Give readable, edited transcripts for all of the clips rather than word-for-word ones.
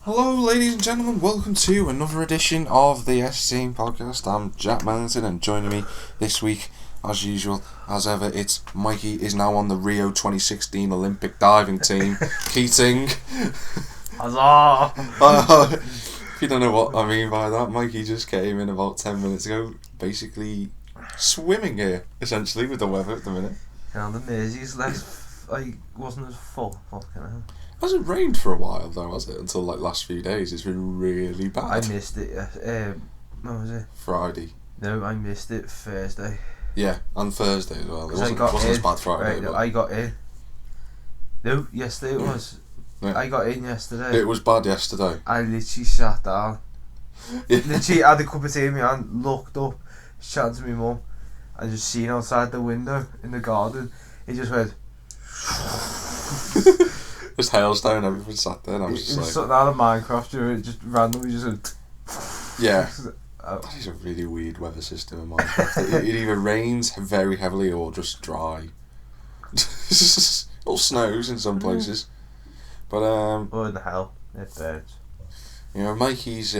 Hello, ladies and gentlemen. Welcome to another edition of the S-Team podcast. I'm Jack Millington, and joining me this week, as usual, as ever, it's Mikey is now on the Rio 2016 Olympic diving team. Keating. Huzzah! If you don't know what I mean by that, Mikey just came in about 10 minutes ago, basically swimming here, essentially, with the weather at the minute. And the Mersey's wasn't as full. Fucking hell. Hasn't rained for a while though, has it? Until like last few days, it's been really bad. I missed it. What was it? Friday. No, I missed it Thursday. Yeah, and Thursday as well. It wasn't as bad Friday. Right, but I got in. No, yesterday it was. Yeah. I got in yesterday. It was bad yesterday. I literally sat down. Yeah. Literally had a cup of tea in my hand, looked up, chatting to my mum, and just seen outside the window in the garden. It just went. Just hailstone, everything sat there, and I was just it was like, something out of Minecraft. It just randomly just went. yeah. That is a really weird weather system in Minecraft. It either rains very heavily or just dry. Or snows in some places. But Or in the hell, it burns. you know, Mikey's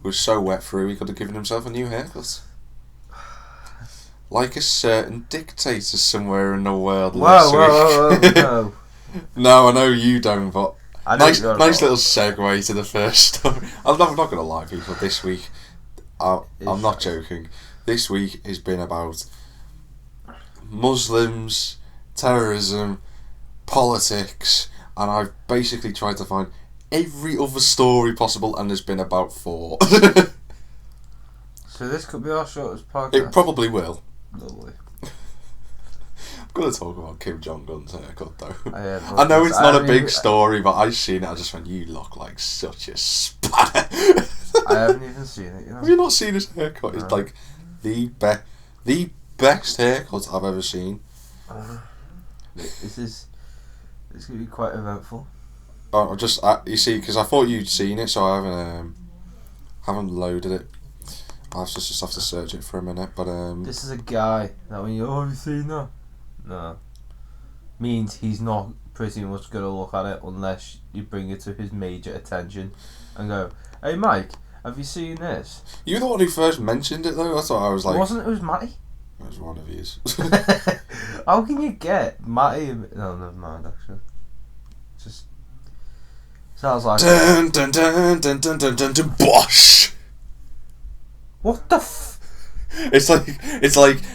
was so wet through he could have given himself a new haircut. Like a certain dictator somewhere in the world. Whoa, no. No, I know you don't, but nice little segue. segue to the first story. I'm not going to lie, people. This week, I'm not joking. This week has been about Muslims, terrorism, politics, and I've basically tried to find every other story possible, and there's been about 4. So this could be our shortest podcast. It probably will. Lovely. I'm going to talk about Kim Jong-un's haircut, though. I know it's not a big story, but I seen it. I just went, you look like such a spatter. I haven't even seen it. You know? Have you not seen his haircut? It's like the best haircut I've ever seen. This is going to be quite eventful. You see, because I thought you'd seen it, so I haven't loaded it. I'll just have to search it for a minute. But This is a guy that when have you seen that? No. Means he's not pretty much going to look at it unless you bring it to his major attention and go, hey Mike, have you seen this? You were the one who first mentioned it, though. That's what I was like. It was Matty. It was one of his. How can you get Matty? No, never mind. Actually, just sounds like dun dun dun dun dun dun dun dun bosh. What the It's like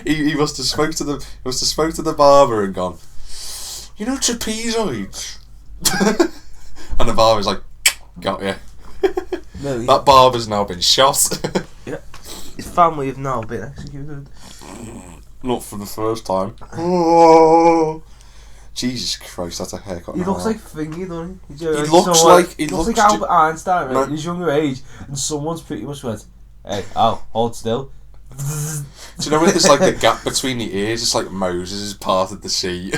he must have spoke to the barber and gone, you know, trapezoids. And the barber's like, got ya. No, that barber's now been shot. Yeah, his family have now been executed. Not for the first time. Oh, Jesus Christ, that's a haircut. He looks like Thingy, doesn't he? He looks like Albert Einstein, right? No. In his younger age, and someone's pretty much went, hey, Al, hold still. Do you know when there's like the gap between the ears? It's like Moses is parted the sea.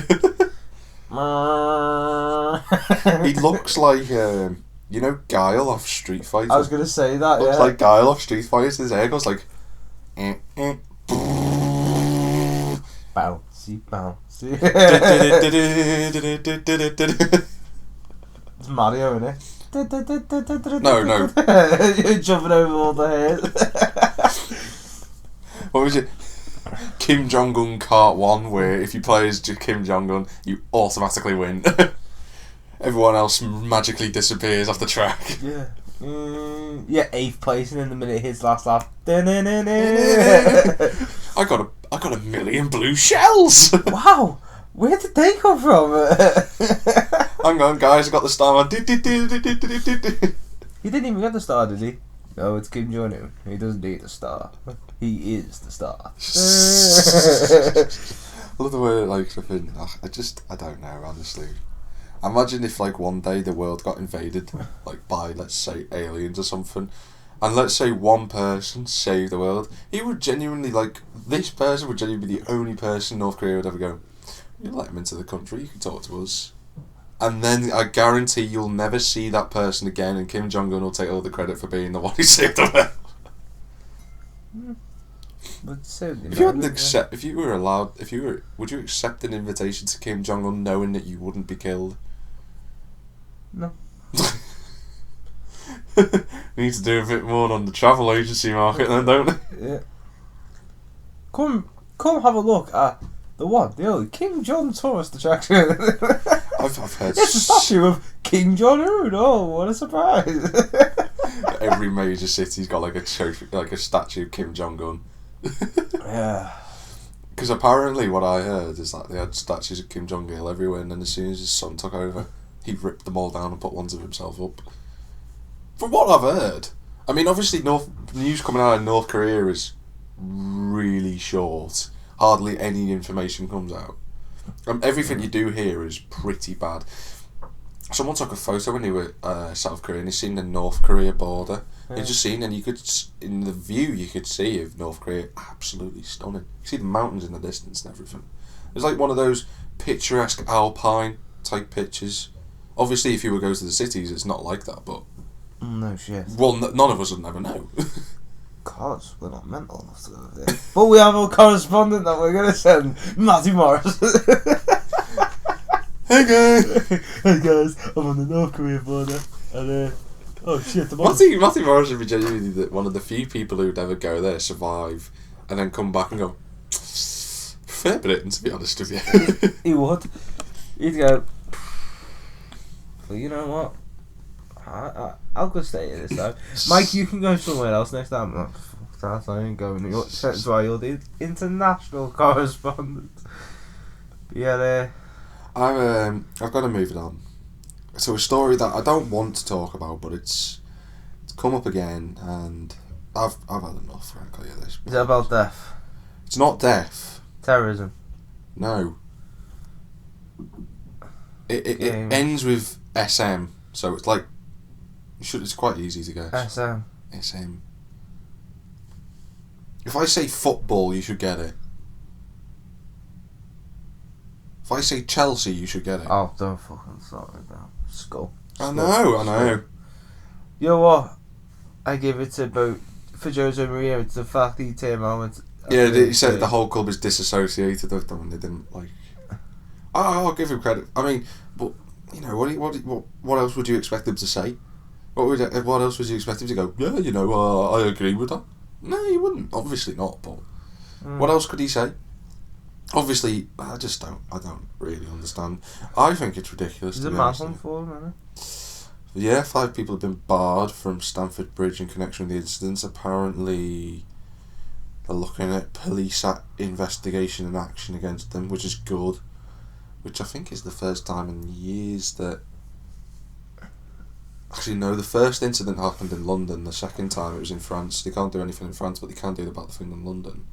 He looks like you know, Guile off Street Fighter. I was gonna say that. Looks yeah. like Guile off Street Fighter. His hair goes like. Bouncy, bouncy. It's Mario, isn't it? No. You're jumping over all the hairs. What was it? Kim Jong-un Kart 1, where if you play as Kim Jong-un, you automatically win. Everyone else magically disappears off the track. Yeah. Yeah, 8th place, and in the minute his last lap. I got a million blue shells. Wow, where did they come from? Hang on, guys, I got the star. He didn't even get the star, did he? No, it's Kim Jong-un. He doesn't need a star. He is the star. I love the way it like flipping. I don't know, honestly. Imagine if like one day the world got invaded, like by, let's say, aliens or something, and let's say one person saved the world. He would genuinely, like, this person would genuinely be the only person North Korea would ever go, you let him into the country, you can talk to us. And then I guarantee you'll never see that person again, and Kim Jong-un will take all the credit for being the one who saved the world. But so, would you accept an invitation to Kim Jong-un knowing that you wouldn't be killed? No. We need to do a bit more on the travel agency market then, don't we? Yeah. Come have a look at the only King John tourist attraction. I've heard. It's a statue of King John Un. Oh, what a surprise! Every major city's got like a trophy, like a statue of Kim Jong Un. Yeah. Because apparently, what I heard is that they had statues of Kim Jong Il everywhere, and then as soon as his son took over, he ripped them all down and put ones of himself up. From what I've heard, I mean, obviously, news coming out of North Korea is really short. Hardly any information comes out. Everything you do hear is pretty bad. Someone took a photo when they were South Korea, and he seen the North Korea border. Yeah. You just seen, and you could, in the view, you could see of North Korea, absolutely stunning. You see the mountains in the distance and everything. It's like one of those picturesque alpine type pictures. Obviously, if you were to go to the cities, it's not like that, but no shit. well, none of us would never know. Cause we're not mental enough to go there. But we have a correspondent that we're gonna send, Matty Morris. Hey guys! Hey guys, I'm on the North Korea border, and oh shit, Matty Morris would be genuinely one of the few people who'd ever go there, survive, and then come back and go, fair Britain, to be honest with you. He would. He'd go, well, you know what? I'll go stay here this time. Mike, you can go somewhere else next time. I'm like, fuck that, I ain't going. That's why you're the international correspondent. Yeah, I've got to move it on. So a story that I don't want to talk about, but it's come up again, and I've had enough, frankly, of this. is it about death? It's not death. Terrorism? No. It ends with SM, so it's like it's quite easy to guess. SM. If I say football, you should get it. If I say Chelsea, you should get it. Oh, don't fucking start with that. Skull. I know. You know what? I give it to both for Jose Mourinho. It's the fact that he came out. Yeah, he said the whole club is disassociated with them, and they didn't like. I'll give him credit. I mean, but you know, what else would you expect him to say? What else would you expect him to go? Yeah, you know, I agree with that. No, he wouldn't. Obviously not. But what else could he say? Obviously, I don't really understand. I think it's ridiculous. There's a massive one for him, isn't it? Yeah, 5 people have been barred from Stamford Bridge in connection with the incidents. Apparently, they're looking at police investigation and action against them, which is good. Which I think is the first time in years that... Actually, no, the first incident happened in London. The second time it was in France. They can't do anything in France, but they can do about the thing in London.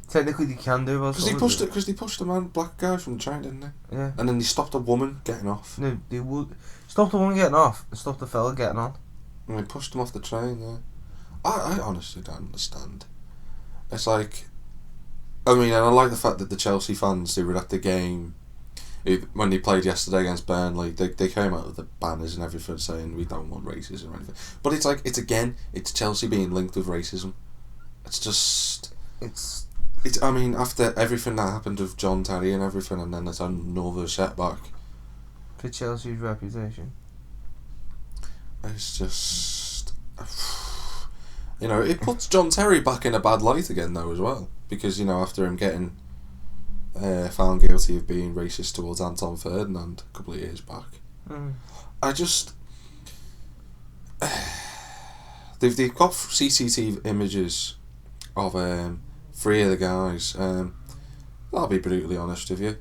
Technically, they can do about because they pushed a black guy from the train, didn't they? Yeah. And then they stopped a woman getting off. No, they would stop the woman getting off and stop the fella getting on. And they pushed him off the train. Yeah. I honestly don't understand. It's like, I mean, and I like the fact that the Chelsea fans who were at the game when they played yesterday against Burnley, they came out with the banners and everything saying we don't want racism or anything. But it's like it's Chelsea being linked with racism. It's just I mean, after everything that happened with John Terry and everything, and then there's another setback for Chelsea's reputation. It's just, you know, it puts John Terry back in a bad light again though as well, because, you know, after him getting found guilty of being racist towards Anton Ferdinand a couple of years back, I just they've got CCTV images of 3 of the guys. I'll be brutally honest with you.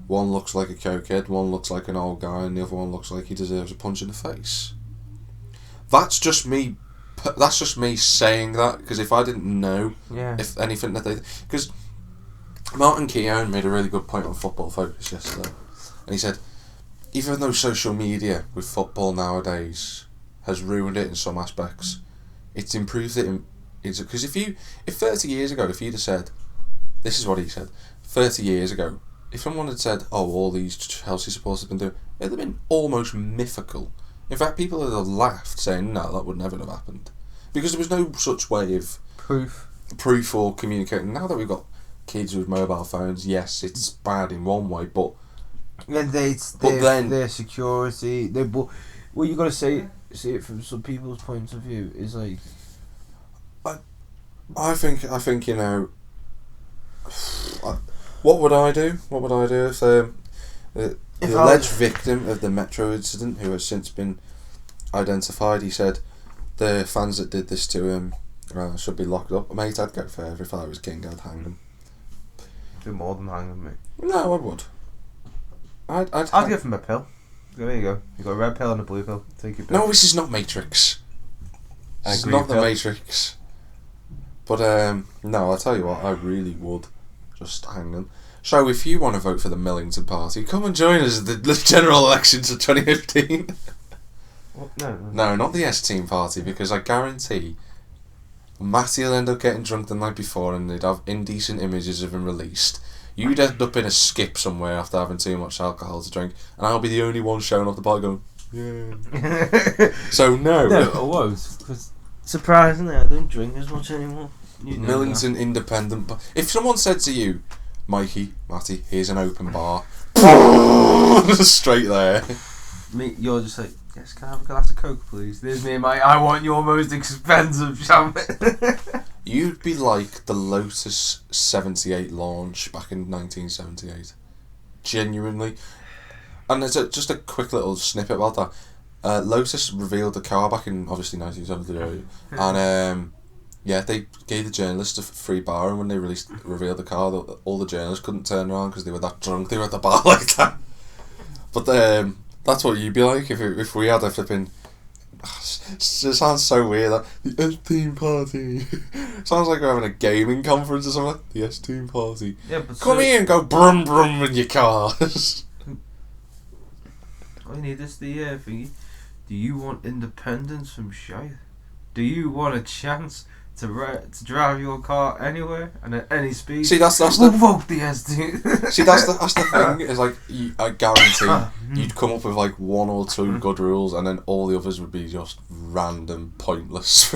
One looks like a cokehead, one looks like an old guy, and the other one looks like he deserves a punch in the face. That's just me saying that, because if I didn't know if anything that they... Because Martin Keown made a really good point on Football Focus yesterday, and he said, even though social media with football nowadays has ruined it in some aspects, it's improved it in... Because if 30 years ago, if you'd have said, this is what he said, 30 years ago, if someone had said, oh, all these Chelsea supporters have been doing, it would have been almost mythical. In fact, people would have laughed, saying, no, that would never have happened. Because there was no such way of proof or communicating. Now that we've got kids with mobile phones, yes, it's bad in one way, but... And their security, what you got to say, see it from some people's point of view is like. I think you know. What would I do? What would I do if the alleged victim of the metro incident, who has since been identified, he said the fans that did this to him should be locked up. Mate, I'd go further. If I was king, I'd hang them. Do more than hang them, mate. No, I would. I'd give him a pill. There you go. You got a red pill and a blue pill. Take your pill. No, this is not Matrix. This is not the Matrix. But no, I'll tell you what, I really would just hang them. So if you want to vote for the Millington party, come and join us at the general elections of 2015. What? No, not the S-Team party, because I guarantee Matty will end up getting drunk the night before and they'd have indecent images of him released. You'd end up in a skip somewhere after having too much alcohol to drink, and I'll be the only one showing off the bar going, yeah. So no. No, I won't. Because surprisingly, I don't drink as much anymore. Millington Independent. If someone said to you, Mikey, Matty, here's an open bar, straight there. You're just like, yes, can I have a glass of Coke, please? There's me and my, I want your most expensive champagne. You'd be like the Lotus 78 launch back in 1978. Genuinely. And there's just a quick little snippet about that. Lotus revealed the car back in, obviously, 1978. And, they gave the journalists a free bar, and when they revealed the car, all the journalists couldn't turn around because they were that drunk. They were at the bar like that. But that's what you'd be like if we had a flipping... It sounds so weird, like, the S-Team party. Sounds like we're having a gaming conference or something. The S-Team party. Yeah, but come here and go brum brum in your cars. All you need is the thingy. Do you want independence from Shire? Do you want a chance to drive your car anywhere and at any speed? See, that's the vote the S-Team. See, that's the thing. Is like I guarantee you'd come up with like one or two good rules, and then all the others would be just random, pointless.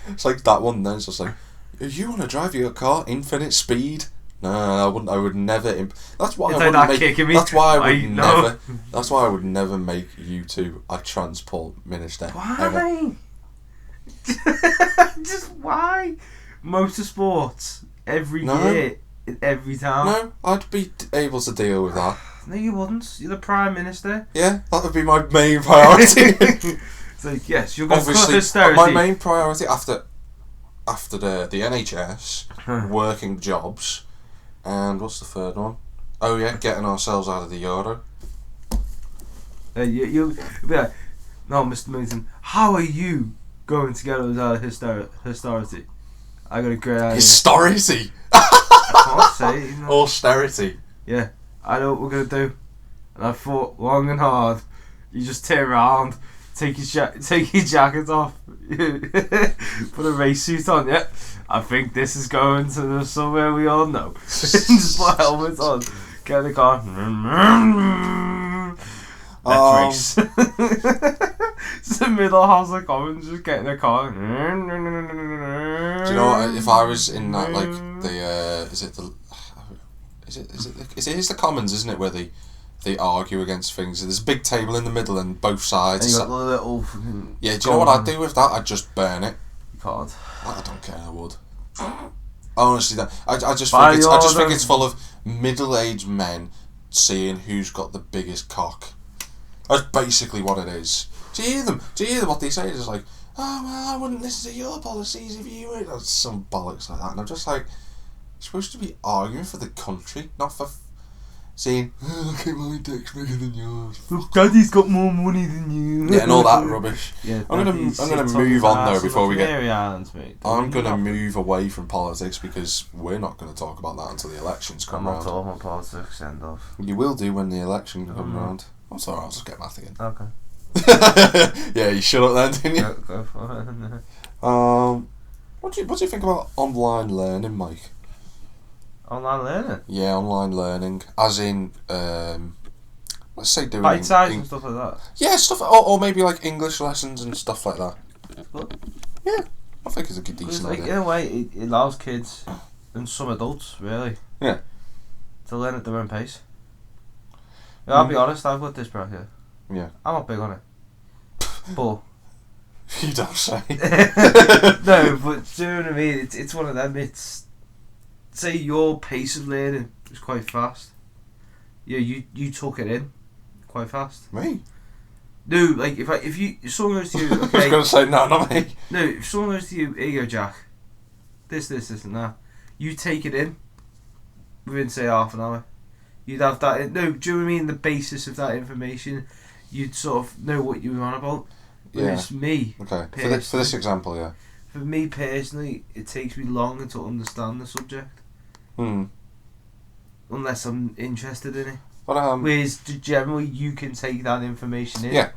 It's like that one. Then it's just like, if you want to drive your car infinite speed. No, I wouldn't. I would never. That's why I wouldn't make. That's why I would never. That's why I would never make you two a transport minister. Why? Ever. Just why? Motorsports every year, in every town. No, I'd be able to deal with that. No, you wouldn't. You're the Prime Minister. Yeah, that would be my main priority. It's like, yes, you're going to cut austerity. My main priority after the NHS, working jobs, and what's the third one? Oh yeah, getting ourselves out of the Euro. You'll be like, no, Mr. Millington, how are you going to get us out of austerity? I got a great idea. Austerity? I can't say it, you know. Austerity. Yeah, I know what we're going to do. And I thought long and hard. You just turn around, take your jacket off, put a race suit on, yeah. I think this is going to somewhere we all know. Just put helmets on, get in the car. Let's race. It's the middle House of Commons, just get in the car. Do you know what? If I was in that, like it's the Commons, isn't it, where they argue against things? There's a big table in the middle and both sides. And you got the little. Yeah, do you know what I'd do with that? I'd just burn it. You can't. I don't care. I would. Honestly, I just think it's full of middle-aged men seeing who's got the biggest cock. That's basically what it is. Do you hear them? Do you hear what they say? It's like, oh well, I wouldn't listen to your policies if you were some bollocks like that. And I'm just like, you're supposed to be arguing for the country, not for saying, oh, look at my dick's bigger than yours. Look, Daddy's got more money than you. Yeah, and all that rubbish. Yeah, I'm gonna move on though before we get. Islands, mate. I'm gonna move away from politics because we're not gonna talk about that until the elections come round. I'm not talking about politics. End off. You will do when the election comes round. I'm sorry, I'll just get Matty in. Okay. Yeah, you shut up then, didn't you? Go for it. What do you think about online learning, Mike? Online learning? Yeah, online learning, as in, let's say doing bite size and stuff like that. Yeah, stuff, or maybe like English lessons and stuff like that. But, yeah, I think it's a good decent idea. In a way, it allows kids and some adults really. Yeah. To learn at their own pace. Yeah, I'll be honest, I've got dyspraxia. Yeah. I'm not big on it. But You don't say. no, but do you know what I mean? It's one of them. It's, say your pace of learning is quite fast. Yeah, you took it in quite fast. Me? No, like if someone goes to you, okay. I was going to say no, not me. No, if someone goes to you, here you go, Jack. This, and that. You take it in within, say, half an hour. You'd have that. No, do you know what I mean? The basis of that information, you'd sort of know what you were on about. Whereas me, okay. For this example, yeah. For me personally, it takes me longer to understand the subject. Unless I'm interested in it. But whereas generally you can take that information in. Yeah.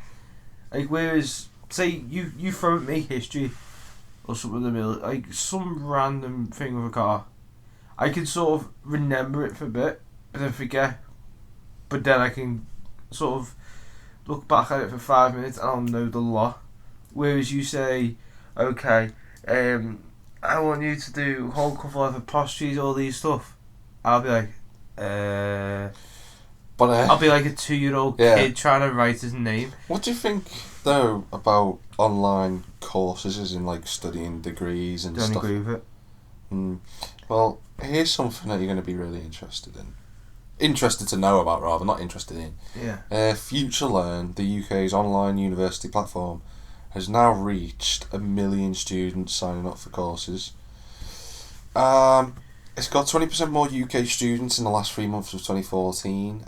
Like whereas, say you throw at me history or something in the middle, like some random thing with a car, I can sort of remember it for a bit, but then forget. But then I can sort of look back at it for 5 minutes and I'll know the lot. Whereas you say, okay, I want you to do whole cover of apostrophes, all these stuff. I'll be like, but I'll be like a 2-year-old kid trying to write his name. What do you think though about online courses, as in like studying degrees and stuff? Don't agree with it. Well, here's something that you're going to be really interested in. Interested to know about, rather, not interested in. Yeah. Futurelearn, the UK's online university platform, has now reached 1 million students signing up for courses. It's got 20% more UK students in the last 3 months of 2014.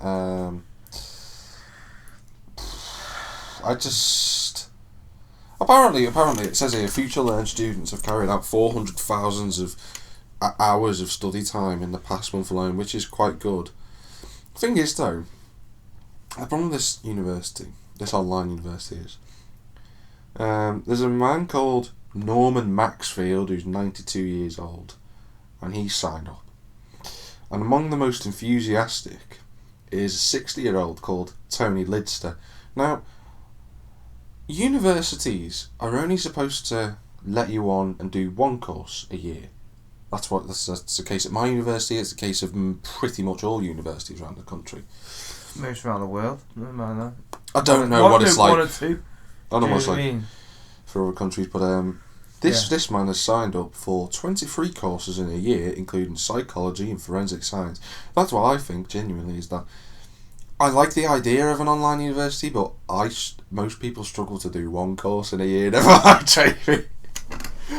Apparently it says here Futurelearn students have carried out 400,000 of hours of study time in the past month alone, which is quite good. The thing is though, the problem with this university, this online university is, there's a man called Norman Maxfield who's 92 years old, and he signed up. And among the most enthusiastic is a 60-year-old called Tony Lidster. Now, universities are only supposed to let you on and do one course a year. That's the case at my university. It's the case of pretty much all universities around the country. Most around the world. Never mind that. I don't know what it's like. One or two. I don't know what it's like for other countries, but this man has signed up for 23 courses in a year, including psychology and forensic science. That's what I think genuinely is that. I like the idea of an online university, but most people struggle to do one course in a year. Never mind, Jamie.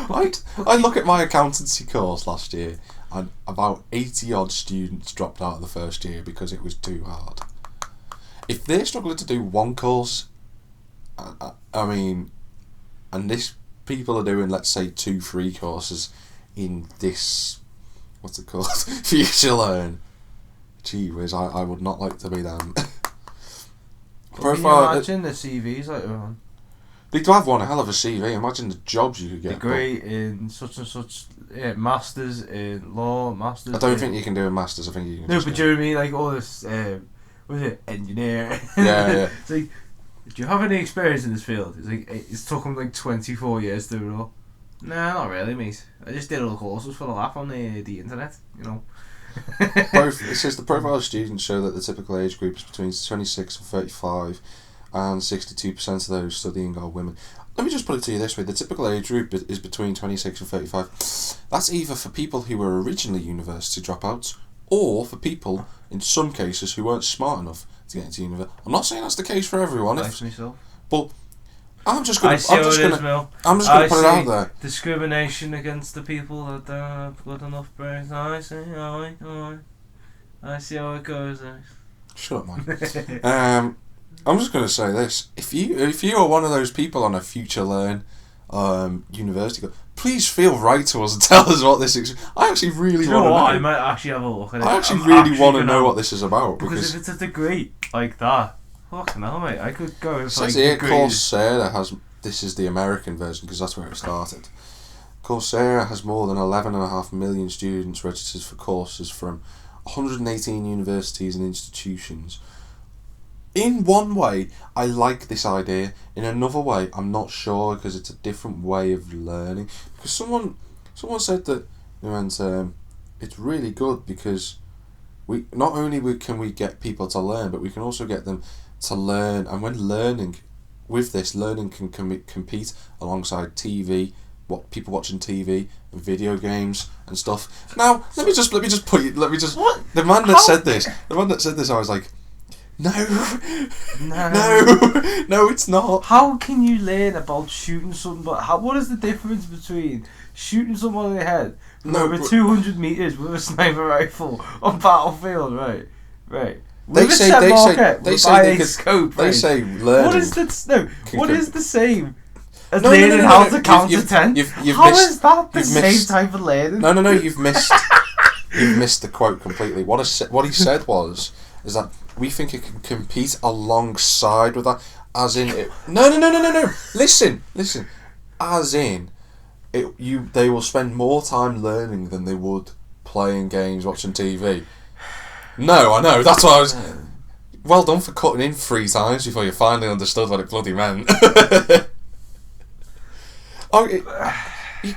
I look at my accountancy course last year, and about 80 odd students dropped out of the first year because it was too hard. If they're struggling to do one course, I mean, and people are doing, let's say, 2-3 courses in this, what's it called, Futurelearn. Gee whiz, I would not like to be them. Can you imagine the CVs like they're on? They do have one hell of a CV. Imagine the jobs you could get. Degree in such and such, masters in law, masters. I don't think you can do a masters. I think you can. No, but do you know what I mean? Like all this, what is it, engineer? Yeah. It's like, do you have any experience in this field? It's like it's took them like 24 years to do it all. Nah, not really, mate. I just did all the courses for the laugh on the internet, you know. It says the profile of students show that the typical age group is between 26 and 35, and 62% of those studying are women. Let me just put it to you this way: the typical age group is between 26 and 35. That's either for people who were originally university dropouts, or for people, in some cases, who weren't smart enough to get into university. I'm not saying that's the case for everyone, but I'm just gonna put it out there. Discrimination against the people that don't have good enough brains. I see how it goes. Shut up, man. I'm just gonna say this: if you are one of those people on a Futurelearn university, please feel right to us and tell us what this is. I actually really want to know. I might actually have a look at it. I actually really want to know what this is about because if it's a degree like that. Fucking hell, mate. I could go and like here, Coursera has, this is the American version because that's where it started. Coursera has more than 11.5 million students registered for courses from 118 universities and institutions. In one way, I like this idea. In another way, I'm not sure because it's a different way of learning. Because someone said that, it's really good because we not only can we get people to learn, but we can also get them to learn, and when learning, with this, learning can compete alongside TV, what people watching TV, and video games and stuff. Now, let me just what? The man that said this, I was like, no, it's not. How can you learn about shooting something? But what is the difference between shooting someone in the head from over 200 meters with a sniper rifle on battlefield, right? They say learning. What is the same as learning how to count to 10? How is that the same type of learning? No, you've missed the quote completely. What he said is that we think it can compete alongside with that, as in it. No. Listen. As in, they will spend more time learning than they would playing games, watching TV. No, I know. That's what I was. Well done for cutting in 3 times before you finally understood what it bloody meant.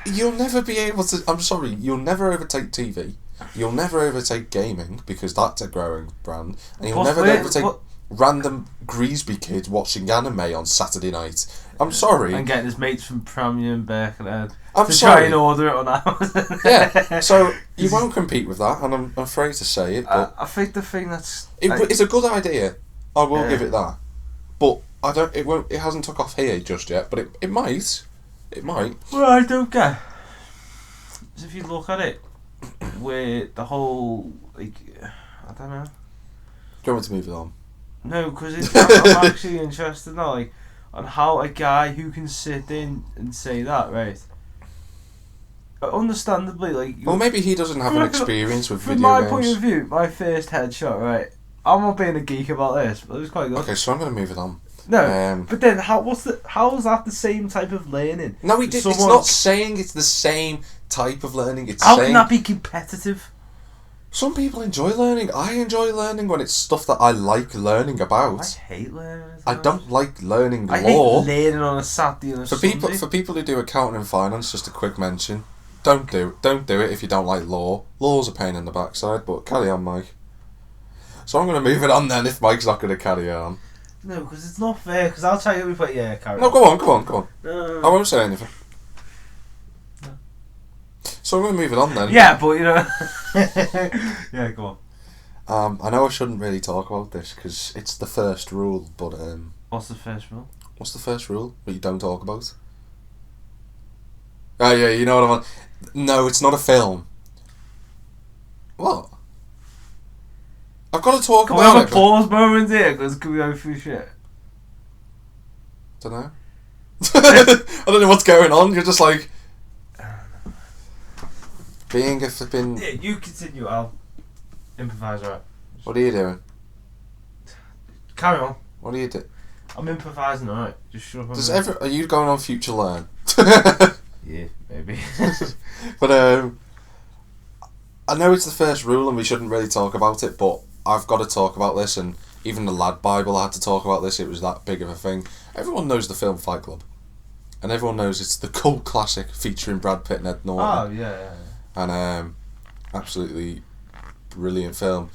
You'll never be able to. I'm sorry. You'll never overtake TV. You'll never overtake gaming because that's a growing brand, and you'll never overtake random Greasby kids watching anime on Saturday night. I'm sorry. And getting his mates from Premier and Birkenhead to try and order it on Amazon. Yeah, so you won't compete with that, and I'm afraid to say it. But I think the thing that's it's a good idea. I will give it that, but I don't. It won't. It hasn't took off here just yet, but it might. It might. Well, I don't get. If you look at it, with the whole I don't know. Do you want me to move it on? No, because I'm actually interested now, on how a guy who can sit in and say that, right? Understandably, well, maybe he doesn't have an experience with video games. From my point of view, my first headshot, right? I'm not being a geek about this, but it was quite good. Okay, so I'm going to move it on. No, but then how is that the same type of learning? No, it's not saying it's the same type of learning. It's how can that be competitive? Some people enjoy learning. I enjoy learning when it's stuff that I like learning about. I hate learning. I don't like learning law. I hate learning on a Saturday and a Sunday. For people who do accounting and finance, just a quick mention: don't do it if you don't like law. Law's a pain in the backside. But carry on, Mike. So I'm going to move it on then. If Mike's not going to carry on. No, because it's not fair. Because I'll tell you if carry on. No, go on. No. I won't say anything. So I'm going to move it on then. Yeah, but yeah, go on. I know I shouldn't really talk about this because it's the first rule, but what's the first rule? What's the first rule that you don't talk about? Oh yeah, you know what I'm on. No, it's not a film. What? I've got to talk about it. Can we have a pause moment here? Because can we go through shit? Don't know. I don't know what's going on. You're just like being a flipping. Yeah, you continue. I'll improvise. Right. What are you doing? Carry on. What are you doing? I'm improvising. Alright. Just shut up. Are you going on Futurelearn? Yeah, maybe. But I know it's the first rule and we shouldn't really talk about it, but I've got to talk about this, and even the Lad Bible had to talk about this. It was that big of a thing. Everyone knows the film Fight Club, and everyone knows it's the cult classic featuring Brad Pitt and Ed Norton. Oh yeah. And absolutely brilliant film.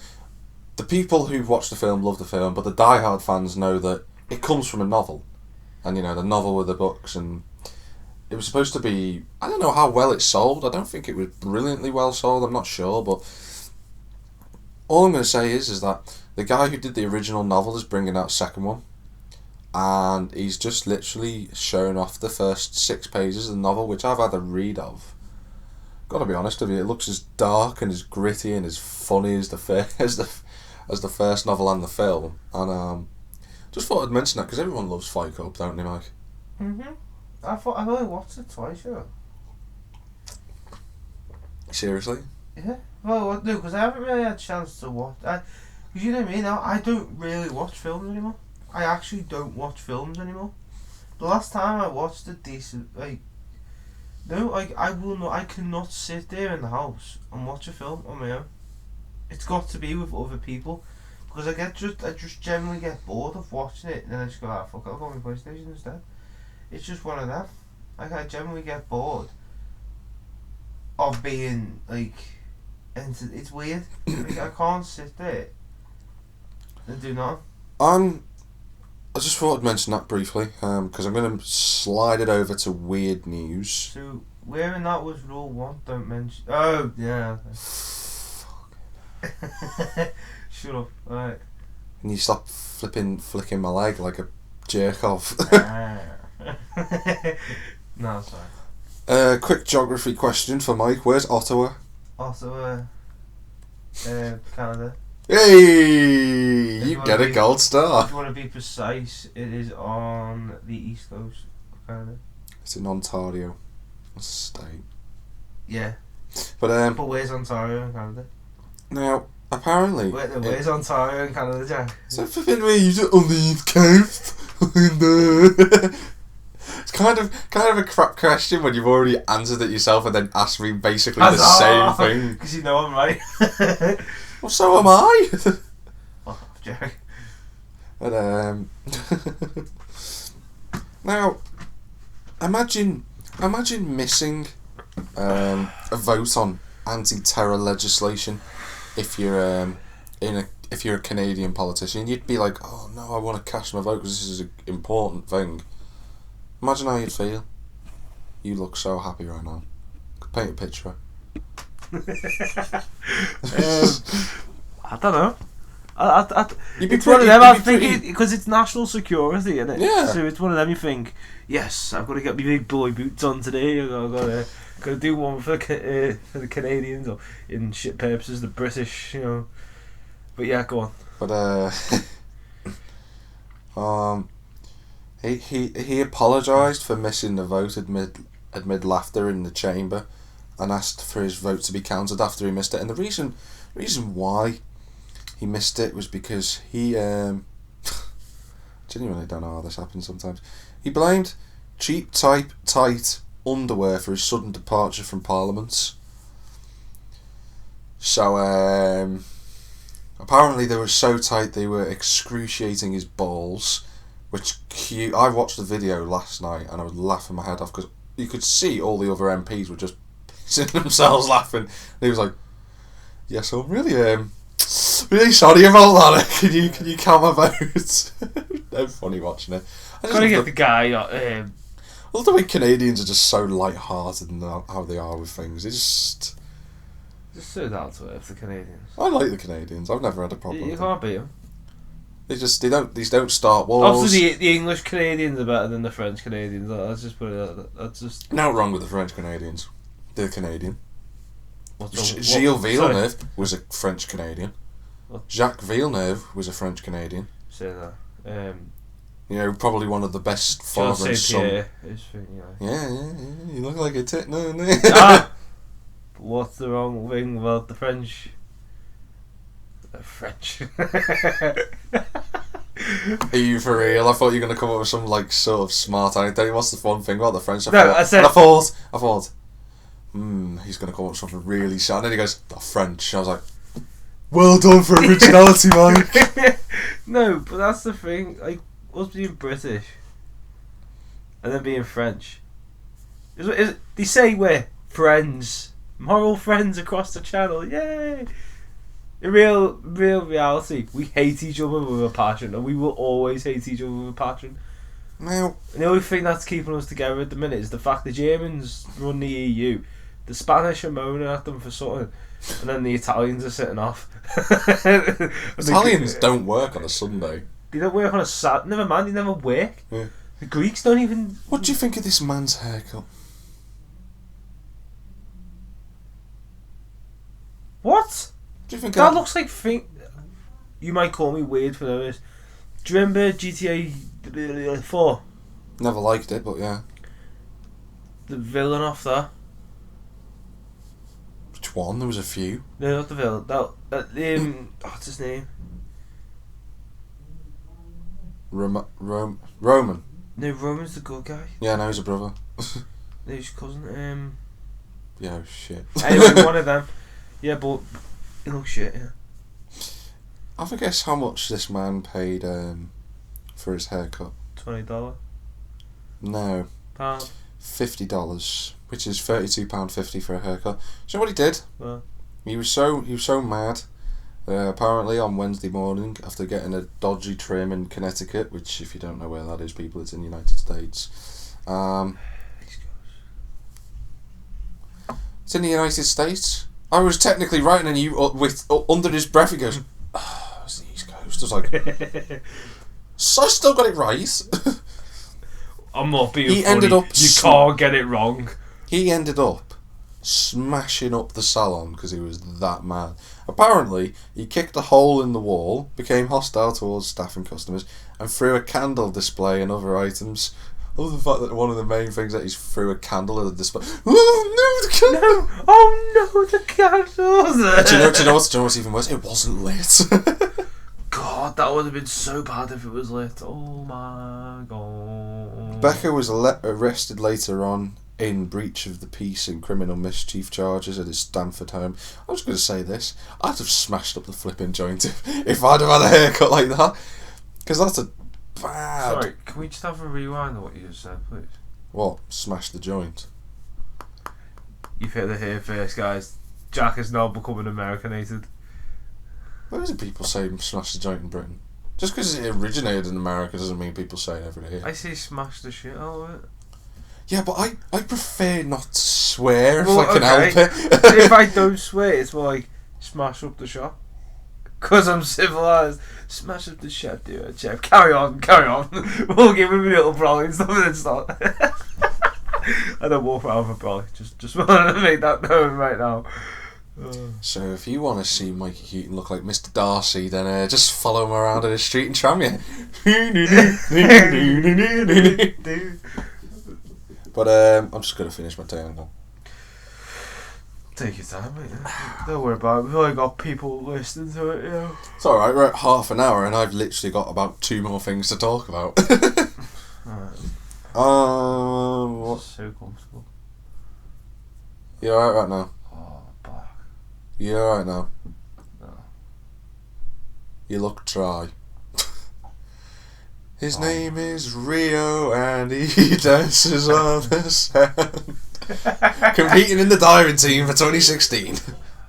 The people who watch the film love the film, but the die-hard fans know that it comes from a novel, and the novel with the books, and it was supposed to be. I don't know how well it sold. I don't think it was brilliantly well sold. I'm not sure, but all I'm going to say is that the guy who did the original novel is bringing out a second one, and he's just literally showing off the first 6 pages of the novel, which I've had a read of. Gotta be honest with you, it looks as dark and as gritty and as funny as the first novel and the film. And just thought I'd mention that because everyone loves Fight Club, don't they, Mike? I've only watched it twice, yeah. Seriously? Yeah. Well, no, because I haven't really had a chance to watch. You know what I mean? I don't really watch films anymore. I actually don't watch films anymore. The last time I watched a decent, I will not. I cannot sit there in the house and watch a film on my own. It's got to be with other people, because I just generally get bored of watching it, and then I just go, fuck, I'll go on my PlayStation instead. It's just one of them. I generally get bored of being it's weird. I can't sit there and do nothing. I just thought I'd mention that briefly, because I'm going to slide it over to weird news. So, where in that was rule 1? Don't mention... Oh, yeah. Shut up. Alright. Can you stop flicking my leg like a jerk off? No, sorry. Quick geography question for Mike. Where's Ottawa? Ottawa, Canada. Hey! You get a gold star. If you want to be precise, it is on the east coast of Canada. It's in Ontario. That's a state. Yeah. But where's Ontario in Canada? Now, apparently... Where's Ontario in Canada, Jack? So flipping me on the east coast. It's kind of a crap question when you've already answered it yourself and then asked me basically the same thing. Because you know I'm right. Well, so am I. Oh, Jack. But now, imagine missing a vote on anti-terror legislation if you're if you're a Canadian politician. You'd be like, oh no, I want to cast my vote because this is an important thing. Imagine how you'd feel. You look so happy right now. Could paint a picture. I don't know. It's one of them. I think because it's national security, isn't it? Yeah. So it's one of them. You think, yes, I've got to get my big boy boots on today. I've got to do one for the Canadians, or in shit purposes, the British. But yeah, go on. But he apologised for missing the vote amid laughter in the chamber, and asked for his vote to be counted after he missed it. And the reason why he missed it was because he genuinely don't know how this happens sometimes. He blamed cheap tight underwear for his sudden departure from Parliament. So apparently they were so tight they were excruciating his balls, which I watched the video last night and I was laughing my head off because you could see all the other MPs were just pissing themselves laughing. And he was like, "Yeah, so I'm really sorry about that. Can you count my votes?" No funny watching it. Gotta get the guy. I love the way Canadians are just so light-hearted and how they are with things. It's just so down to earth, the Canadians. I like the Canadians. I've never had a problem. You can't beat them. They don't start wars. Obviously, the English Canadians are better than the French Canadians. Let's just put it. That's just no wrong with the French Canadians. They're Canadian. Gilles Villeneuve was a French Canadian. What? Jacques Villeneuve was a French Canadian. Say that. Probably one of the best father and son. Yeah. You look like a tit, no. What's the wrong thing about the French? The French. Are you for real? I thought you were going to come up with some sort of smart idea. What's the fun thing about the French? I thought, he's going to come up with something really sad. And then he goes, the French. I was like, well done for originality, Mike. No, but that's the thing. Us being British and then being French. They say we're friends, moral friends across the channel. Yay! In real reality, we hate each other with a passion, and we will always hate each other with a passion. Now, and the only thing that's keeping us together at the minute is the fact the Germans run the EU, the Spanish are moaning at them for something, and then the Italians are sitting off. Italians don't work on a Sunday. They don't work on a Saturday. Never mind, they never work. Yeah. The Greeks don't even... What do you think of this man's haircut? What? Do you think that looks like... You might call me weird for this. Do you remember GTA 4? Never liked it, but yeah. The villain off that. Which one? There was a few. No, not the villain. What's his name? Roman. No, Roman's the good guy. Yeah, no, he's a brother. No, his cousin. Yeah, shit. Anyway, one of them. Yeah, but he looks shit. Yeah. I forget how much this man paid for his haircut. $20. No. Pound. $50, which is £32.50 for a haircut. Do you know what he did? What? He was so mad Apparently on Wednesday morning, after getting a dodgy trim in Connecticut, which if you don't know where that is, people, it's in the United States. It's in the United States. I was technically right, and you with under his breath he goes, "Oh, it's the East Coast." I was like, "So I still got it right." I'm not being He funny. ended up You can't get it wrong. He ended up smashing up the salon because he was that mad. Apparently, he kicked a hole in the wall, became hostile towards staff and customers, and threw a candle display and other items. I love the fact that one of the main things that he's threw a candle at the display. Oh no, the candle! No! Oh no, the candles! Do you know what's even worse? It wasn't lit. God, that would have been so bad if it was lit. Oh my god. Becker was arrested later on in breach of the peace and criminal mischief charges at his Stamford home. I was going to say this. I'd have smashed up the flipping joint if I'd have had a haircut like that. Because that's a bad... Sorry, can we just have a rewind of what you just said, please? What? Smash the joint? You've hit the hair first, guys. Jack is now becoming Americanated. Where is it people say smash the joint in Britain? Just because it originated in America doesn't mean people say it every day. I say smash the shit out of it. Yeah, but I prefer not to swear if Well, I can okay. help it. If I don't swear, it's more like smash up the shop. Because I'm civilised. Smash up the shop, dude. Chef. Carry on. We'll give him a little brolly and stuff and then start. I don't walk around for brolly. Just wanted to make that known right now. So if you want to see Mikey Keating look like Mr. Darcy, then just follow him around in the street and tram you. But I'm just going to finish my tale now. Take your time, mate. Don't worry about it. We've only got people listening to it, you know. It's alright, we're at half an hour and I've literally got about 2 more things to talk about. What? So comfortable. You alright right now? Oh, back. You alright now? No. You look dry. His name is Rio and he dances on the sand. Competing in the diving team for 2016.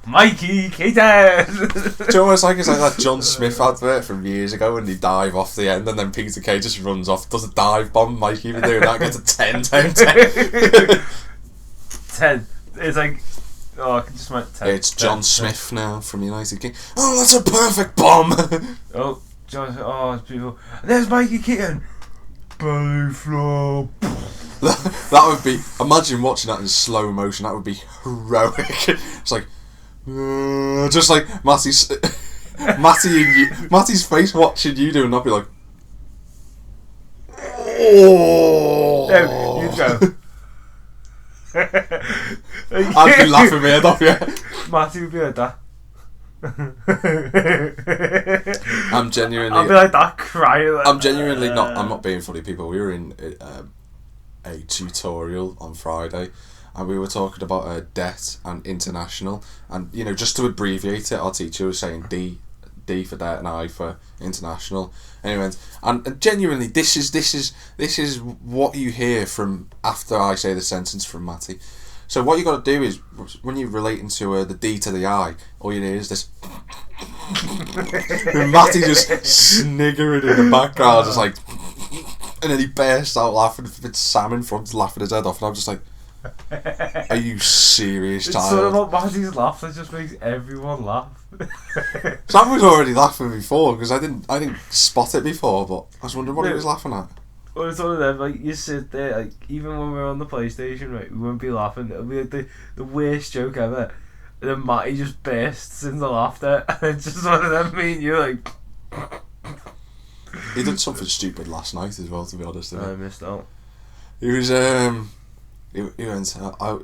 Mikey Keating! Do you know what it's like? It's like that John Smith advert from years ago when they dive off the end and then Peter Kay just runs off, does a dive bomb. Mikey even doing that, gets a 10 10 10. 10. It's like, oh, I can just make 10. It's John Smith now from United Kingdom. Oh, that's a perfect bomb! Oh, John, oh, it's beautiful. There's Mikey Keating! Belly flop. That would be, imagine watching that in slow motion, that would be heroic. It's like, just like Matty's face watching you doing that, be like, oh. No, you go. I'd be laughing my head off, yeah. Matty would be like that. I'm genuinely. I'll be like that, crying. I'm genuinely not. I'm not being funny, people. We were in a tutorial on Friday, and we were talking about debt and international, and you know, just to abbreviate it, our teacher was saying D for debt and I for international. Anyway, and genuinely, this is what you hear from after I say the sentence from Matty. So what you got to do is when you're relating to the D to the I, all you hear is this. And Matty just sniggering in the background, just like, and then he bursts out laughing. It's Sam in front laughing his head off, and I'm just like, "Are you serious, It's child?" sort of what Matty's laugh that just makes everyone laugh. Sam was already laughing before because I didn't spot it before, but I was wondering what he was laughing at. Well, it's one of them, like, you sit there, like, even when we're on the PlayStation, right, we won't be laughing, it'll be like the worst joke ever, and then Matty just bursts into laughter, and it's just one of them, me and you, like... He did something stupid last night as well, to be honest. I missed out. He was, he went, he went, I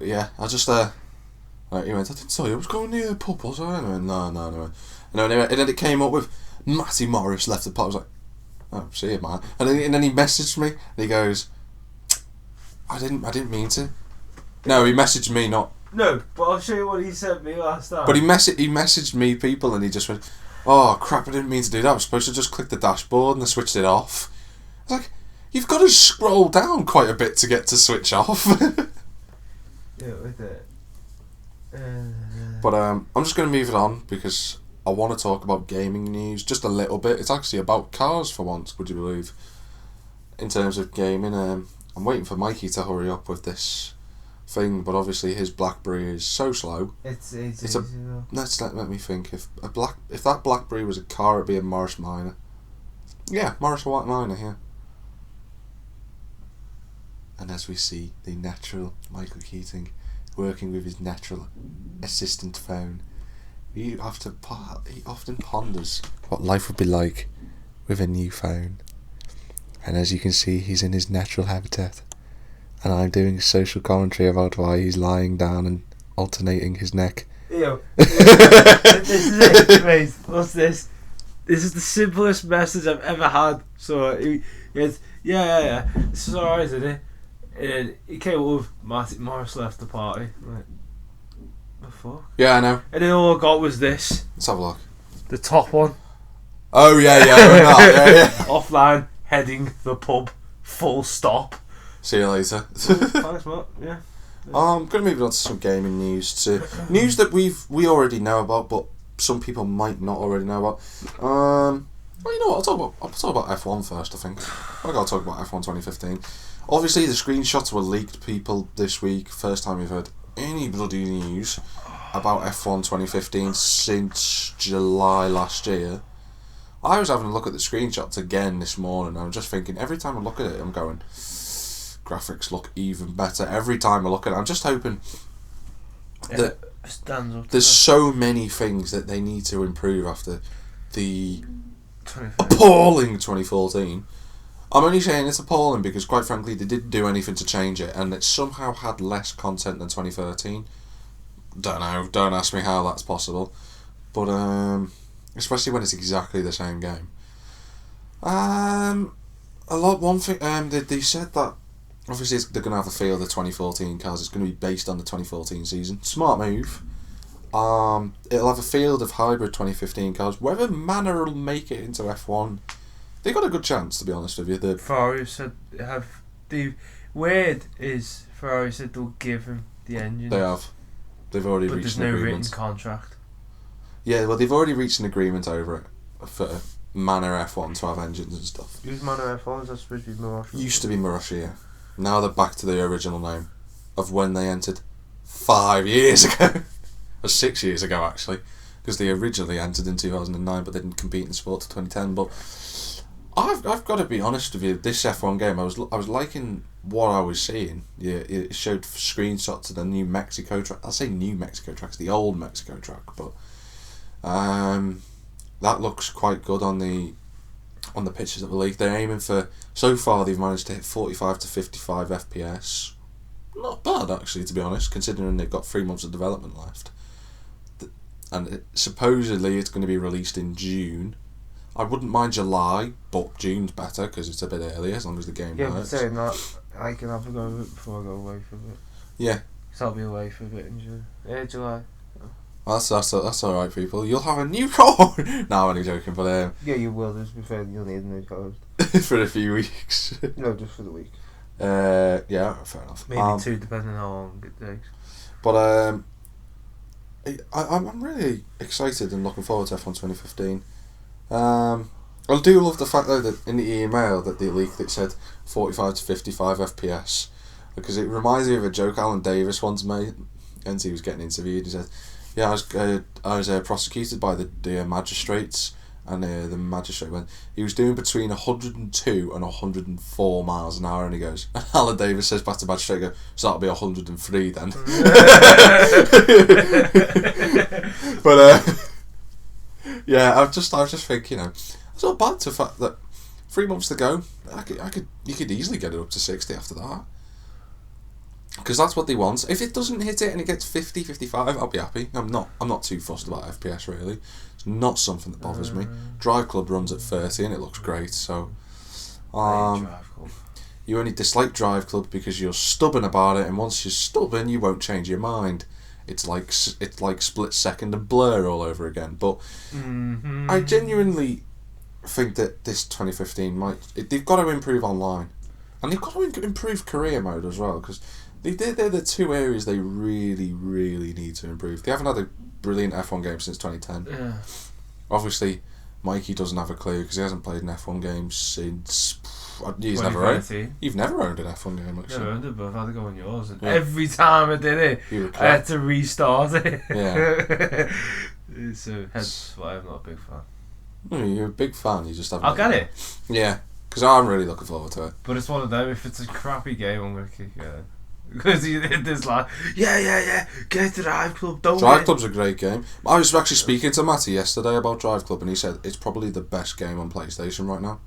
didn't tell you I was going near the pub, was I? And I went, no. And then it came up with, Matty Morris left the pub. I was like, oh, see you, man. And then he messaged me, and he goes, I didn't mean to. No, he messaged me, not... No, but I'll show you what he sent me last time. But he messaged me, people, and he just went, oh, crap, I didn't mean to do that. I was supposed to just click the dashboard, and I switched it off. I was like, you've got to scroll down quite a bit to get to switch off. Yeah, with it. But I'm just going to move it on, because I want to talk about gaming news just a little bit. It's actually about cars for once, would you believe? In terms of gaming, I'm waiting for Mikey to hurry up with this thing, but obviously his BlackBerry is so slow. It's Let me think. If that BlackBerry was a car, it'd be a Morris Minor. Yeah, Morris White Minor. Yeah. And as we see, the natural Michael Keating working with his natural assistant phone, he often ponders what life would be like with a new phone. And as you can see, he's in his natural habitat. And I'm doing a social commentary about why he's lying down and alternating his neck. Ew. This is it, mate. What's this? This is the simplest message I've ever had. So, it's, yeah. This is alright, isn't it? And he came up with Matty Morris left the party. Like, the fuck? Yeah, I know. And then all I got was this. Let's have a look. The top one. Oh, yeah. Offline, heading the pub. Full stop. See you later. Thanks, Matt. Yeah. I'm going to move on to some gaming news. News that we already know about, but some people might not already know about. Well, you know what? I'll talk about F1 first. I think I got to talk about F1 2015. Obviously, the screenshots were leaked, people, this week. First time we've heard any bloody news about F1 2015 since July last year. I was having a look at the screenshots again this morning, and I'm just thinking, every time I look at it, I'm going, graphics look even better. Every time I look at it, I'm just hoping that there's so many things that they need to improve after the appalling 2014. I'm only saying it's appalling because, quite frankly, they didn't do anything to change it, and it somehow had less content than 2013. Don't know. Don't ask me how that's possible. But especially when it's exactly the same game. One thing. They said that obviously they're going to have a field of 2014 cars. It's going to be based on the 2014 season. Smart move. It'll have a field of hybrid 2015 cars. Whether Manor will make it into F1. They got a good chance, to be honest with you. Ferrari said the word is Ferrari said they'll give him the engine. They have. They've already reached an agreement. But there's no written contract. Yeah, well, they've already reached an agreement over it for Manor F1 to have engines and stuff. Who's Manor F1? Is that supposed to be Marussia? Used to be Marussia, yeah. Now they're back to the original name of when they entered 5 years ago. Or 6 years ago, actually. Because they originally entered in 2009, but they didn't compete in sport to 2010. But I've got to be honest with you, this F1 game, I was liking what I was seeing. Yeah, it showed screenshots of the new Mexico track. I'll say new Mexico tracks, the old Mexico track, but that looks quite good on the pictures that were leaked. They're aiming for, so far they've managed to hit 45 to 55 FPS. Not bad, actually, to be honest, considering they've got 3 months of development left. And supposedly it's going to be released in June. I wouldn't mind July, but June's better because it's a bit earlier, as long as the game works. Yeah, but saying that, I can have a go of it before I go away for a bit. Yeah. Because I'll be away for a bit in June. Yeah, July. That's alright, people. You'll have a new car. No, I'm only joking, but yeah, you will. Just be fair, you'll need a new car for a few weeks. No, just for the week. Yeah, fair enough. Maybe 2, depending on how long it takes. But I'm really excited and looking forward to F1 2015. I do love the fact though that in the email that they leaked it said 45 to 55 FPS, because it reminds me of a joke Alan Davis once made, and he was getting interviewed. He said, "Yeah, I was prosecuted by the magistrates, and the magistrate went, he was doing between 102 and 104 miles an hour," and he goes, and Alan Davis says back to the magistrate, "So that'll be 103 then." But yeah, I was just thinking, it's not bad to the fact that 3 months to go, you could easily get it up to 60 after that. Because that's what they want. If it doesn't hit it and it gets 50, 55, I'll be happy. I'm not too fussed about FPS really. It's not something that bothers me. Driveclub runs at 30 and it looks great. So, you only dislike Driveclub because you're stubborn about it, and once you're stubborn, you won't change your mind. It's like Split Second and Blur all over again. But I genuinely think that this 2015 they've got to improve online, and they've got to improve career mode as well, because they're the two areas they really, really need to improve. They haven't had a brilliant F1 game since 2010. Yeah. Obviously, Mikey doesn't have a clue because he hasn't played an F1 game since. You've never owned an F1 game, actually. Never owned it, but I've had to go on yours. And every time I did it, I had to restart it. Yeah. So hence why I'm not a big fan. No, you're a big fan. You just haven't. I'll get it. Yeah, because I'm really looking forward to it. But it's one of them. If it's a crappy game, I'm gonna kick it out. Because there's like, yeah, get to Driveclub. Driveclub's a great game. I was actually speaking to Matty yesterday about Driveclub, and he said it's probably the best game on PlayStation right now.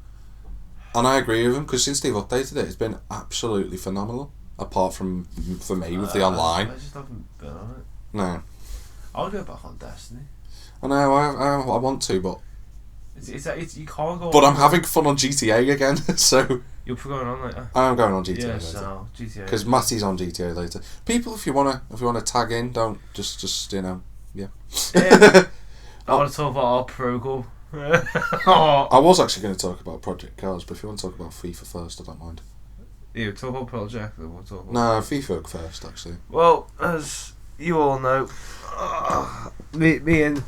And I agree with him, because since they've updated it, it's been absolutely phenomenal. Apart from, for me, with the online. I just haven't been on it. No. I'll go back on Destiny. I know, I want to, but... It's you can't go. But I'm having fun on GTA again, so... You're going on later. I am going on GTA later. So GTA. Because Matty's on GTA later. People, if you wanna tag in, don't just yeah. I want to talk about our pro goal. I was actually going to talk about Project Cars, but if you want to talk about FIFA first, I don't mind. Yeah, talk about Project. Then we'll talk about. No, FIFA first, actually. Well, as you all know, me and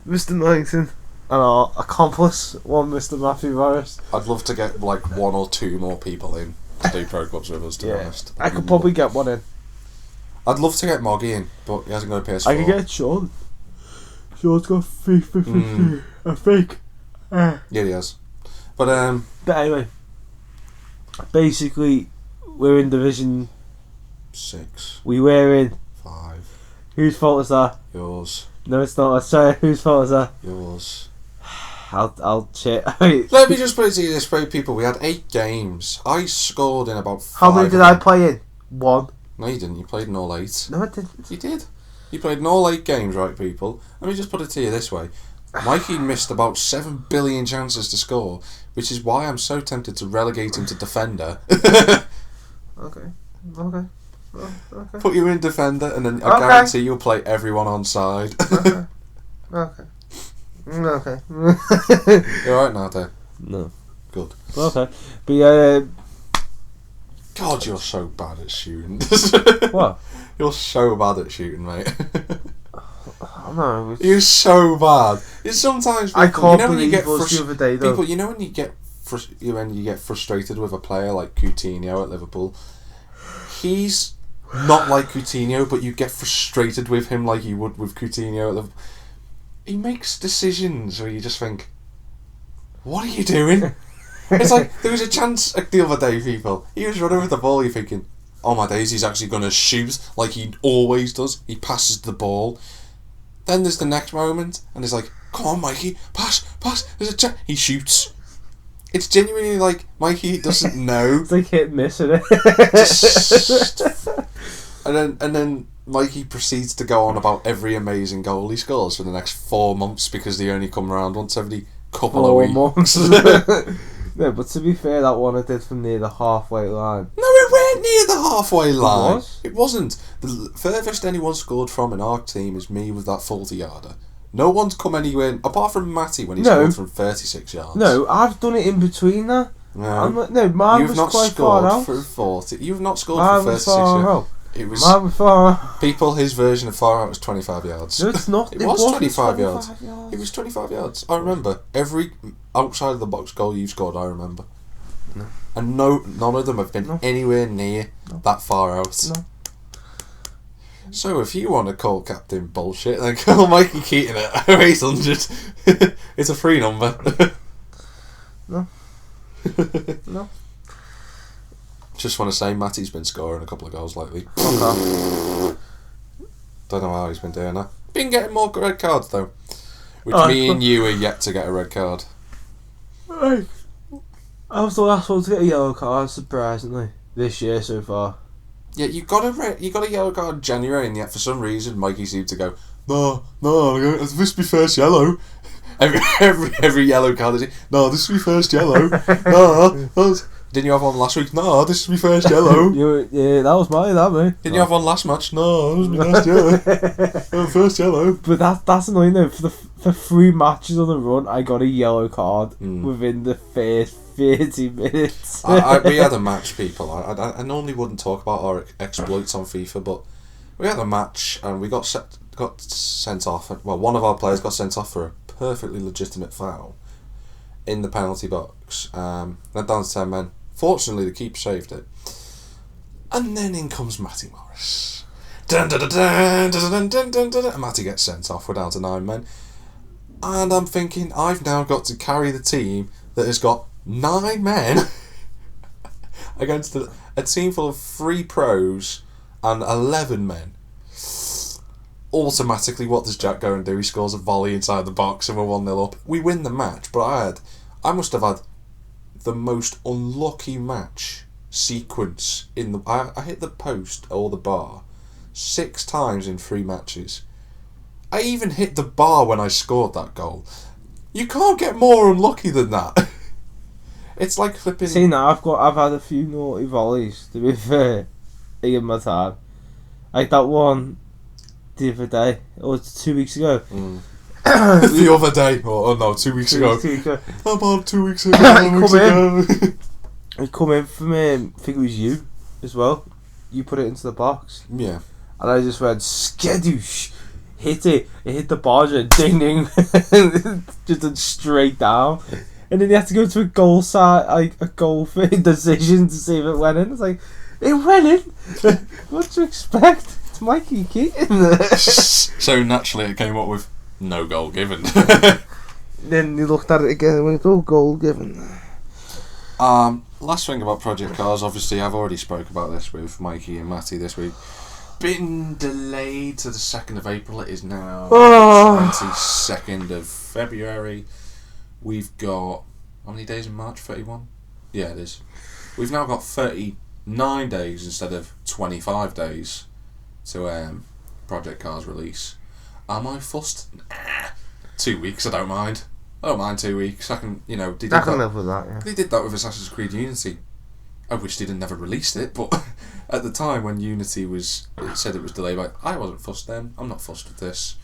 Mr. Millington and our accomplice, one Mr. Matty Morris. I'd love to get like 1 or 2 more people in to do pro clubs with us, to be honest. I could probably get one in. I'd love to get Moggy in, but he hasn't got a PS4. I could get Sean. Sean's got FIFA 15, I think. Yeah, he has. But anyway, basically, we're in Division 6. We were in 5. Whose fault is that? Yours. No, it's not. Sorry, whose fault is that? Yours. I'll shit. Let me just put it to you this way, people. We had 8 games. I scored in about 5. How many did I play in? 1. No, you didn't. You played in all 8. No, I didn't. You did. You played in all 8 games, right, people? Let me just put it to you this way. Mikey missed about 7 billion chances to score, which is why I'm so tempted to relegate him to defender. Okay. Put you in defender, and then I guarantee you'll play everyone on side. Okay. You alright now, Dave? No. Good. Okay. But yeah. God, you're so bad at shooting. What? You're so bad at shooting, mate. No. You're so bad. It's sometimes people, I can't when you believe get the other day, though. people, you know when you get frustrated with a player like Coutinho at Liverpool. He's not like Coutinho, but you get frustrated with him like you would with Coutinho at Liverpool. He makes decisions where you just think, what are you doing? It's like, there was a chance the other day, people. He was running with the ball, you're thinking, oh my days, he's actually going to shoot like he always does. He passes the ball. Then there's the next moment, and it's like, come on, Mikey, pass, there's a chance. He shoots. It's genuinely like, Mikey doesn't know. It's like hit and miss, isn't it? And then Mikey proceeds to go on about every amazing goal he scores for the next 4 months because they only come around once every couple of weeks. Months. No, but to be fair, that one I did from near the halfway line. No, it weren't near the halfway line. It was? It wasn't. The furthest anyone scored from in our team is me with that 40-yarder. No one's come anywhere, apart from Matty when he scored from 36 yards. No, I've done it in between that. No, mine you've was not quite scored far out. for 40. You've not scored Mine for was 36 far yards. out. It was Mine was far out. people. His version of far out was 25 yards. No, it's not. It was 25 yards. It was 25 yards. I remember every outside of the box goal you scored. I remember. No. And none of them have been anywhere near that far out. No. So if you want to call Captain bullshit, then call Mikey Keating at 0800. It's a free number. No. No. Just want to say Matty's been scoring a couple of goals lately. Okay. Don't know how he's been doing that. Been getting more red cards though. Which me and you are yet to get a red card. Right. I was the last one to get a yellow card, surprisingly, this year so far. Yeah, you got a yellow card in January, and yet for some reason Mikey seemed to go, no, this must be first yellow. Every yellow card is, no, this is my first yellow. No, didn't you have one last week? No, this is my first yellow. Yeah, that was mine, mate. Didn't you have one last match? No, this is my last yellow. First yellow. But that's annoying though. For 3 matches on the run, I got a yellow card within the first 30 minutes. We had a match, people. I normally wouldn't talk about our exploits on FIFA, but we had a match and we got sent off. Well, one of our players got sent off for a perfectly legitimate foul in the penalty box. They're down to 10 men. Fortunately, the keeper saved it. And then in comes Matty Morris. Dun, dun, dun, dun, dun, dun, dun, dun, and Matty gets sent off. We're down to 9 men. And I'm thinking, I've now got to carry the team that has got 9 men against a team full of 3 pros and 11 men. Automatically, what does Jack go and do? He scores a volley inside the box and we're 1-0 up. We win the match, but I must have had the most unlucky match sequence in the... I hit the post or the bar 6 times in 3 matches. I even hit the bar when I scored that goal. You can't get more unlucky than that. It's like flipping... See, now I've had a few naughty volleys, to be fair, in my time. Like that one the other day, or 2 weeks ago. The other day, oh no, 2 weeks ago. About 2 weeks ago. He come in from I think it was you as well. You put it into the box. Yeah. And I just went skadoosh, hit it. It hit the bar, just ding ding, just went straight down. And then you had to go to a goal side, like a goal decision to see if it went in. It's like, it went in. What do you expect? It's Mikey Keating. So naturally, it came up with no goal given. Then you looked at it again and went, oh, goal given. Last thing about Project Cars, obviously I've already spoke about this with Mikey and Matty this week. Been delayed to the 2nd of April. It is now 22nd of February. We've got, how many days in March? 31? Yeah, it is. We've now got 39 days instead of 25 days to Project Cars release. Am I fussed? Nah. 2 weeks, I don't mind. I don't mind 2 weeks. I can, I can live with that, yeah. They did that with Assassin's Creed Unity. I wish they'd never released it, but at the time when Unity it said it was delayed, I wasn't fussed then. I'm not fussed with this.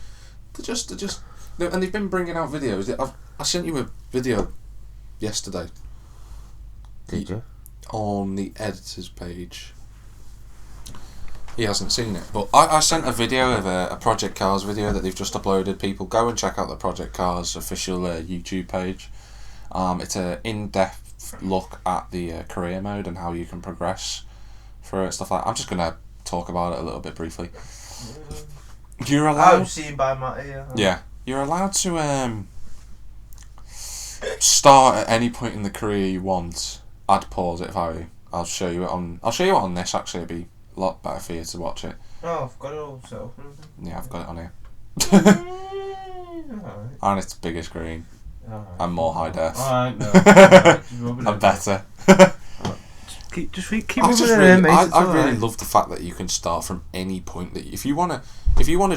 And they've been bringing out videos. I sent you a video yesterday. Did you? On the editor's page. He hasn't seen it, but I sent a video of a Project Cars video that they've just uploaded. People, go and check out the Project Cars official YouTube page. It's an in-depth look at the career mode and how you can progress through it, stuff like that. I'm just going to talk about it a little bit briefly. You're allowed... I'm seen by Matty, yeah. Yeah. You're allowed to start at any point in the career you want. I'd pause it if I were you. I'll show you it on this, actually. It'd be a lot better for you to watch it. Oh, I've got it all set up. Yeah, I've got it on here. Alright. And it's bigger screen. Alright. And more high def. Alright, no. And better. Keep moving I really love the fact that you can start from any point that if you wanna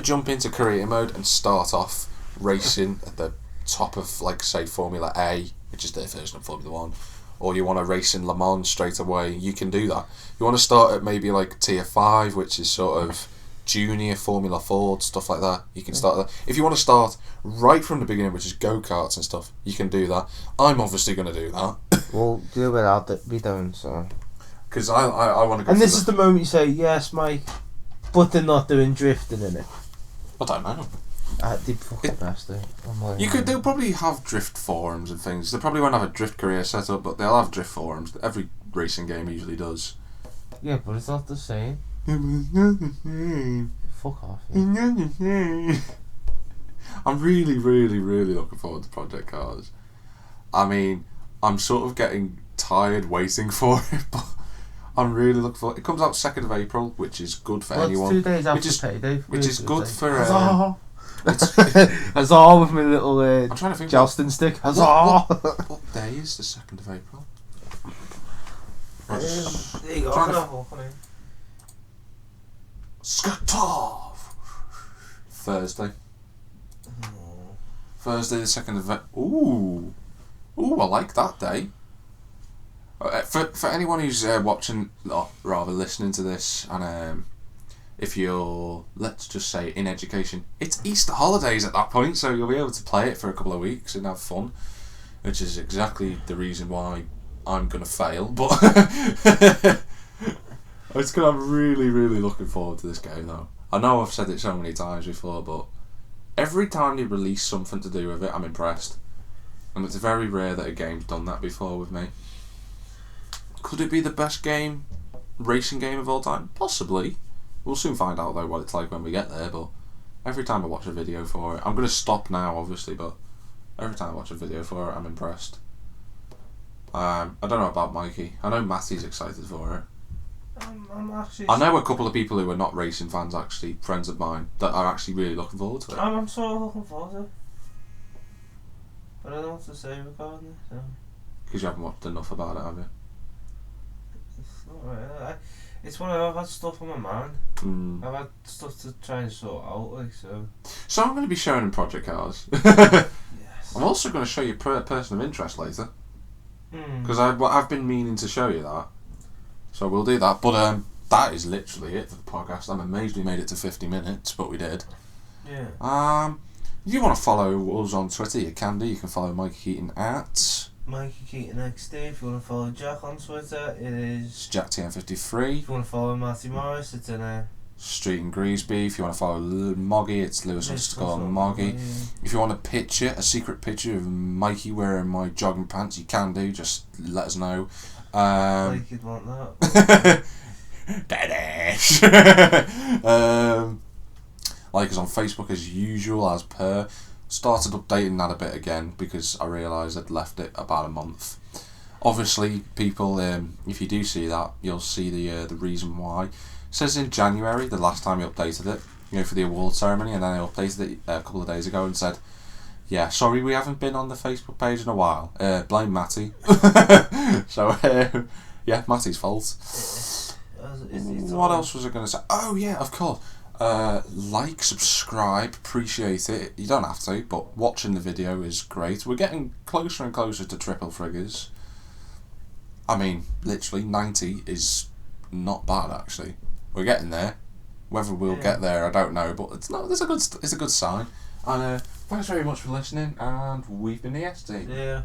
jump into career mode and start off racing at the top of, like, say, Formula A, which is their version of Formula 1, or you want to race in Le Mans straight away, you can do that. You want to start at maybe like Tier 5, which is sort of junior Formula Ford, stuff like that, you can start that. If you want to start right from the beginning, which is go-karts and stuff, you can do that. I'm obviously going to do that. Well, do without it, we don't, so... Because I want to go. And this is the moment you say, yes, Mike, but they're not doing drifting in it. I don't know. They fucking best, They'll probably have drift forums and things. They probably won't have a drift career set up, but they'll have drift forums. Every racing game usually does. Yeah, but it's not the same. Yeah, but it's not the same. Fuck off. Yeah. It's not the same. I'm really, really, really looking forward to Project Cars. I mean, I'm sort of getting tired waiting for it, but I'm really looking forward. It comes out 2nd of April, which is good for anyone. It's 2 days after payday. Which is good for... Huzzah with my little I'm trying to think jousting stick. Huzzah! What day is the 2nd of April? There you go. Skatov! Thursday. Thursday the 2nd of Ooh, I like that day. For anyone who's watching, or rather listening to this, and if you're, let's just say, in education, it's Easter holidays at that point, so you'll be able to play it for a couple of weeks and have fun, which is exactly the reason why I'm going to fail, but I'm really, really looking forward to this game, though. I know I've said it so many times before, but every time they release something to do with it, I'm impressed. And it's very rare that a game's done that before with me. Could it be the best racing game of all time? Possibly. We'll soon find out though what it's like when we get there, but every time I watch a video for it, I'm going to stop now obviously, but every time I watch a video for it, I'm impressed. I don't know about Mikey. I know Matty's excited for it. I'm actually... I know a couple of people who are not racing fans, actually, friends of mine, that are actually really looking forward to it. I'm sort of looking forward to it. I don't know what to say regarding it, so... Because you haven't watched enough about it, have you? It's not right. It's one I've had stuff on my mind. I've had stuff to try and sort out, like, so... So I'm going to be showing him project cars. Yes. I'm also going to show you a person of interest later. Mm. Because I've been meaning to show you that. So we'll do that. But that is literally it for the podcast. I'm amazed we made it to 50 minutes, but we did. Yeah. If you want to follow us on Twitter, you can do. You can follow Mikey Keating at... Mikey Keating XD. If you want to follow Jack on Twitter, it is... JackTM53. If you want to follow Matty Morris, it's in Street in Greasby. If you want to follow Moggy, it's Lewis_Moggy. Yeah. If you want a secret picture of Mikey wearing my jogging pants, you can do. Just let us know. Like you'd want that. Deadass. Like us on Facebook as usual, as per. Started updating that a bit again because I realised I'd left it about a month. Obviously, people, if you do see that, you'll see the reason why. It says in January, the last time he updated it, for the award ceremony, and then I updated it a couple of days ago and said, yeah, sorry we haven't been on the Facebook page in a while. Blame Matty. So, yeah, Matty's fault. What else was I going to say? Oh, yeah, of course. Like, subscribe, appreciate it. You don't have to, but watching the video is great. We're getting closer and closer to triple figures. I mean, literally 90 is not bad actually. We're getting there. Whether we'll get there, I don't know, but it's a good sign. And thanks very much for listening, and we've been the S team. Yeah.